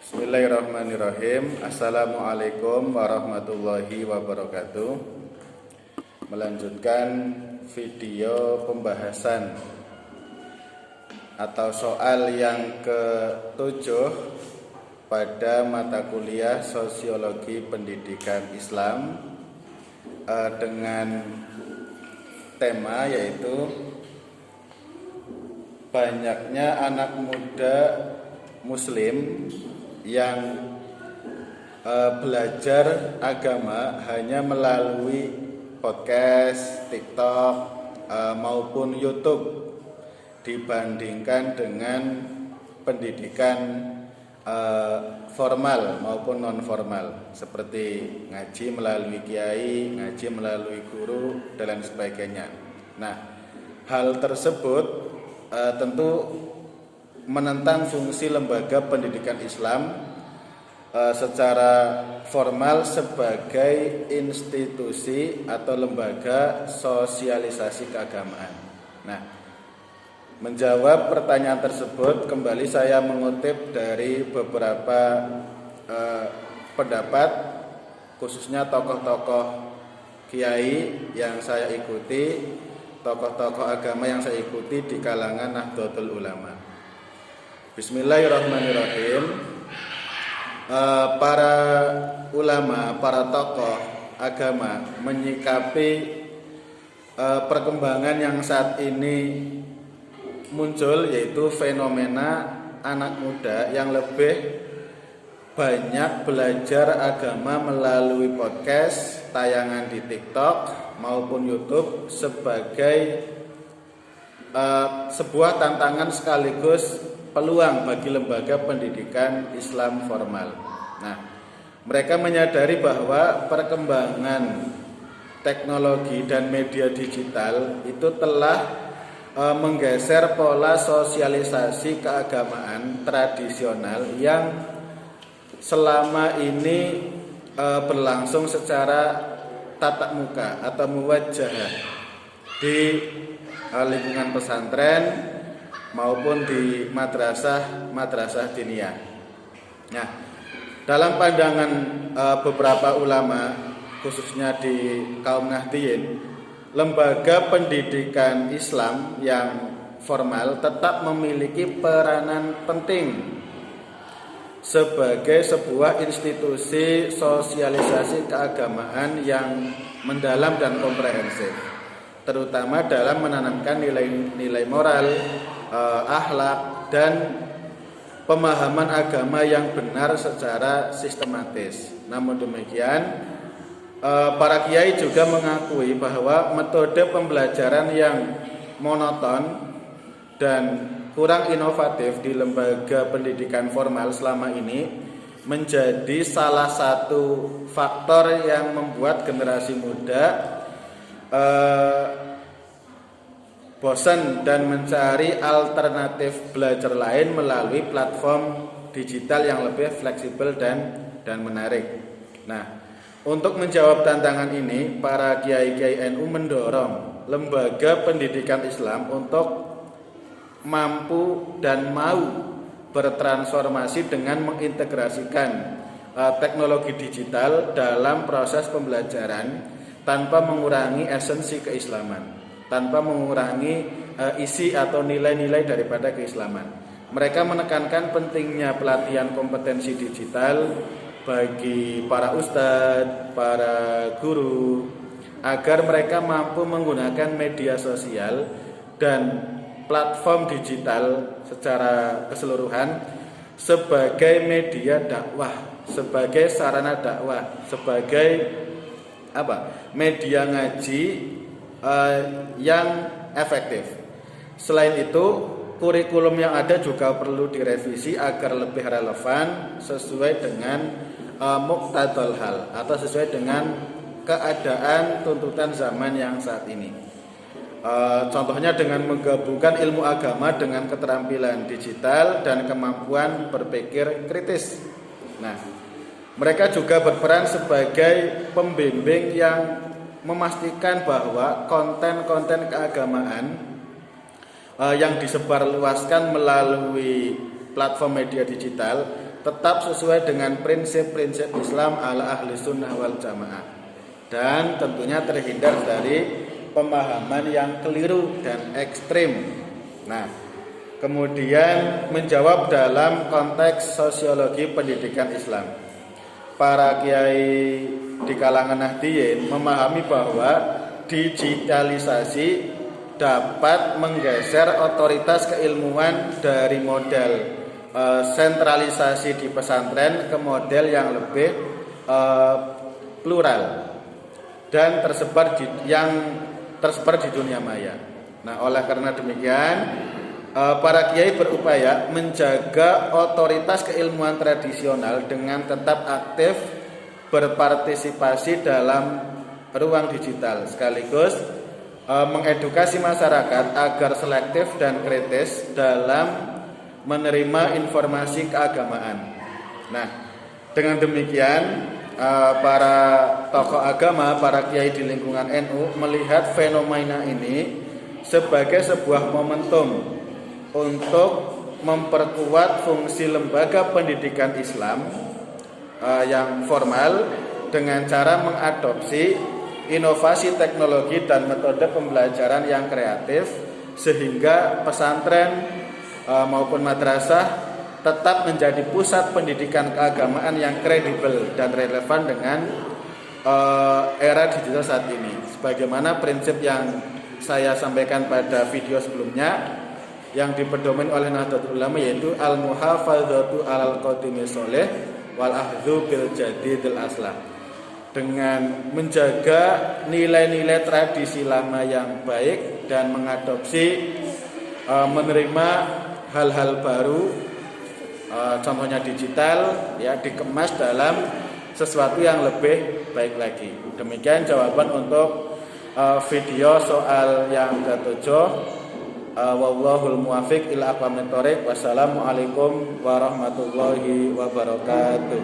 Bismillahirrahmanirrahim. Assalamualaikum warahmatullahi wabarakatuh. Melanjutkan video pembahasan atau soal yang ke-7 pada mata kuliah Sosiologi Pendidikan Islam dengan tema yaitu banyaknya anak muda Muslim yang belajar agama hanya melalui podcast, TikTok maupun YouTube dibandingkan dengan pendidikan formal maupun non formal seperti ngaji melalui kiai, ngaji melalui guru dan lain sebagainya. Nah, hal tersebut tentu menentang fungsi lembaga pendidikan Islam secara formal sebagai institusi atau lembaga sosialisasi keagamaan. Nah, menjawab pertanyaan tersebut kembali saya mengutip dari beberapa pendapat, khususnya tokoh-tokoh kiai yang saya ikuti, tokoh-tokoh agama yang saya ikuti di kalangan Nahdlatul Ulama. Bismillahirrahmanirrahim. Para ulama, para tokoh agama menyikapi perkembangan yang saat ini muncul, yaitu fenomena anak muda yang lebih banyak belajar agama melalui podcast, tayangan di TikTok maupun YouTube sebagai sebuah tantangan sekaligus peluang bagi lembaga pendidikan Islam formal. Nah, mereka menyadari bahwa perkembangan teknologi dan media digital itu telah menggeser pola sosialisasi keagamaan tradisional yang selama ini berlangsung secara tatap muka atau muwajjahah di lingkungan pesantren maupun di madrasah diniyah. Nah, dalam pandangan beberapa ulama, khususnya di kaum Nahdliyin, lembaga pendidikan Islam yang formal tetap memiliki peranan penting sebagai sebuah institusi sosialisasi keagamaan yang mendalam dan komprehensif, terutama dalam menanamkan nilai-nilai moral, akhlak dan pemahaman agama yang benar secara sistematis. Namun demikian, para kiai juga mengakui bahwa metode pembelajaran yang monoton dan kurang inovatif di lembaga pendidikan formal selama ini menjadi salah satu faktor yang membuat generasi muda bosan dan mencari alternatif belajar lain melalui platform digital yang lebih fleksibel dan menarik. Nah, untuk menjawab tantangan ini, para kiai-kiai NU mendorong lembaga pendidikan Islam untuk mampu dan mau bertransformasi dengan mengintegrasikan teknologi digital dalam proses pembelajaran tanpa mengurangi esensi keislaman, tanpa mengurangi isi atau nilai-nilai daripada keislaman. Mereka menekankan pentingnya pelatihan kompetensi digital bagi para ustadz, para guru, agar mereka mampu menggunakan media sosial dan platform digital secara keseluruhan sebagai media dakwah, sebagai sarana dakwah, sebagai media ngaji yang efektif. Selain itu, kurikulum yang ada juga perlu direvisi agar lebih relevan sesuai dengan muqtadal hal atau sesuai dengan keadaan tuntutan zaman yang saat ini. Contohnya dengan menggabungkan ilmu agama dengan keterampilan digital dan kemampuan berpikir kritis. Nah, mereka juga berperan sebagai pembimbing yang memastikan bahwa konten-konten keagamaan yang disebarluaskan melalui platform media digital tetap sesuai dengan prinsip-prinsip Islam ala ahli sunnah wal jamaah, dan tentunya terhindar dari pemahaman yang keliru dan ekstrim. Nah, kemudian menjawab dalam konteks sosiologi pendidikan Islam. Para kiai di kalangan Nahdliyin memahami bahwa digitalisasi dapat menggeser otoritas keilmuan dari model sentralisasi di pesantren ke model yang lebih plural dan tersebar di dunia maya. Nah, oleh karena demikian, para kiai berupaya menjaga otoritas keilmuan tradisional dengan tetap aktif berpartisipasi dalam ruang digital, sekaligus mengedukasi masyarakat agar selektif dan kritis dalam menerima informasi keagamaan. Nah, dengan demikian para tokoh agama, para kiai di lingkungan NU melihat fenomena ini sebagai sebuah momentum untuk memperkuat fungsi lembaga pendidikan Islam yang formal dengan cara mengadopsi inovasi teknologi dan metode pembelajaran yang kreatif, sehingga pesantren maupun madrasah tetap menjadi pusat pendidikan keagamaan yang kredibel dan relevan dengan era digital saat ini. Sebagaimana prinsip yang saya sampaikan pada video sebelumnya yang dipedoman oleh Nahdlatul Ulama, yaitu al-muhafadzatu alal qadimi sholih wal ahdzu bil jadidil aslah. Dengan menjaga nilai-nilai tradisi lama yang baik dan mengadopsi menerima hal-hal baru, contohnya digital, ya, dikemas dalam sesuatu yang lebih baik lagi. Demikian jawaban untuk video soal yang ketujuh. Wallahul muwaffiq ila aqwamit thoriq. Wassalamualaikum warahmatullahi wabarakatuh.